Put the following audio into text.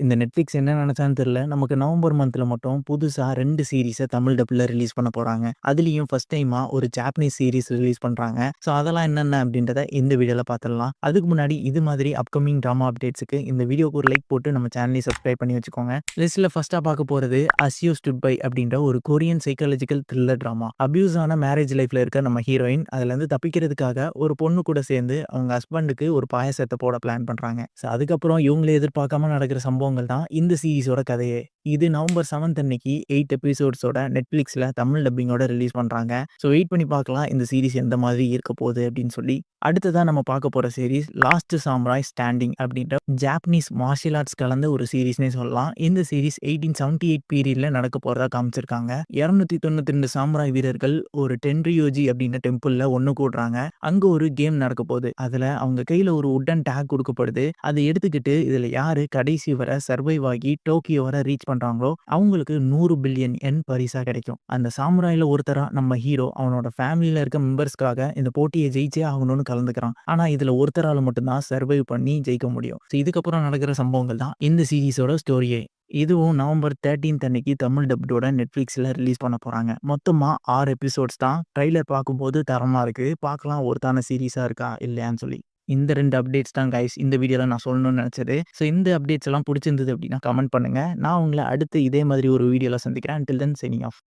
இந்த Netflix என்ன நெனச்சான்னு தெரியல. நமக்கு நவம்பர் மந்த்ல மட்டும் புதுசா 2 சீரிஸ தமிழ் டப்ல ரிலீஸ் பண்ண போறாங்க. அதுலயும் ஃபர்ஸ்ட் டைமா ஒரு ஜாப்பனீஸ் சீரிஸ் ரிலீஸ் பண்றாங்க. ஸோ அதெல்லாம் என்னென்ன அப்படின்றத இந்த வீடியோல பார்த்துடலாம். அதுக்கு முன்னாடி இது மாதிரி அப்கமிங் டிராமா அப்டேட்ஸ்க்கு இந்த வீடியோக்கு ஒரு லைக் போட்டு நம்ம சேனலையும் சப்ஸ்கிரைப் பண்ணி வச்சுக்கோங்க. லிஸ்ட்ல ஃபர்ஸ்ட்டா பார்க்க போறது அஸ் யூ ஸ்டுட் பை அப்படின்ற ஒரு Korean psychological thriller drama. Abuse ஆன மேரேஜ் லைஃப்ல இருக்க நம்ம ஹீரோயின் அதுலேருந்து தப்பிக்கிறதுக்காக ஒரு பொண்ணு கூட சேர்ந்து அவங்க ஹஸ்பண்டுக்கு ஒரு பாயாசத்த போட பிளான் பண்றாங்க. ஸோ அதுக்கப்புறம் இவங்களே எதிர்பார்க்காம நடக்கிற சம்பவங்கள் தான் இந்த சீரிஸோட கதையே. இது நவம்பர் 7 அன்னைக்கு 8 எபிசோட்ஸோட Netflixல தமிழ் டப்பிங்கோட ரிலீஸ் பண்றாங்க. ஸோ வெயிட் பண்ணி பார்க்கலாம் இந்த சீரிஸ் எந்த மாதிரி இருக்க போகுது அப்படின்னு சொல்லி. அடுத்ததா நம்ம பார்க்க போற சீரிஸ் லாஸ்ட் சாமுராய் ஸ்டாண்டிங் அப்படின்ற ஜாப்பனீஸ் மார்ஷியல் ஆர்ட்ஸ் கலந்த ஒரு சீரிஸ்னே சொல்லலாம். இந்த சீரிஸ் 1878 பீரியட்ல நடக்க போறதா காமிச்சிருக்காங்க. 292 சாமுராய் வீரர்கள் ஒரு டென்ரியோஜி அப்படின்ற டெம்பிள்ல ஒண்ணு கூடுறாங்க. அங்க ஒரு கேம் நடக்க போகுது. அதுல அவங்க கையில ஒரு வுட்டன் டேக் கொடுக்கப்படுது. அதை எடுத்துக்கிட்டு இதுல யாரு கடைசி வரை சர்வைவ் ஆகி டோக்கியோ வரை ரீச் பண்றாங்களோ அவங்களுக்கு 100 பில்லியன் என் பரிசா கிடைக்கும். அந்த சாமுராயில ஒருத்தரா நம்ம ஹீரோ அவனோட ஃபேமிலியில இருக்க மெம்பர்ஸ்க்காக இந்த போட்டியை ஜெயிச்சே ஆகணும்னு கலந்துக்கிறான். ஆனா இதுல ஒருத்தரால மட்டும்தான் சர்வைவ் பண்ணி ஜெயிக்க முடியும். இதுக்கப்புறம் நடக்கிற சம்பவங்கள் தான் இந்த சீரிஸோட ஸ்டோரியே. இதுவும் நவம்பர் 13 அன்னைக்கு தமிழ் டப்டோட Netflixல ரிலீஸ் பண்ண போறாங்க. மொத்தமா 6 எபிசோட்ஸ் தான். ட்ரைலர் பார்க்கும்போது தரமா இருக்கு. பார்க்கலாம் ஒருத்தான சீரிஸா இருக்கா இல்லையான்னு சொல்லி. இந்த 2 அப்டேட்ஸ் தான் கைஸ் இந்த வீடியோல நான் சொல்லணும்னு நெனச்சது. ஸோ இந்த அப்டேட்ஸ் எல்லாம் புடிச்சிருந்தது அப்படின்னா கமெண்ட் பண்ணுங்க. நான் உங்கள அடுத்து இதே மாதிரி ஒரு வீடியோல சந்திக்கிறேன். Until then signing off.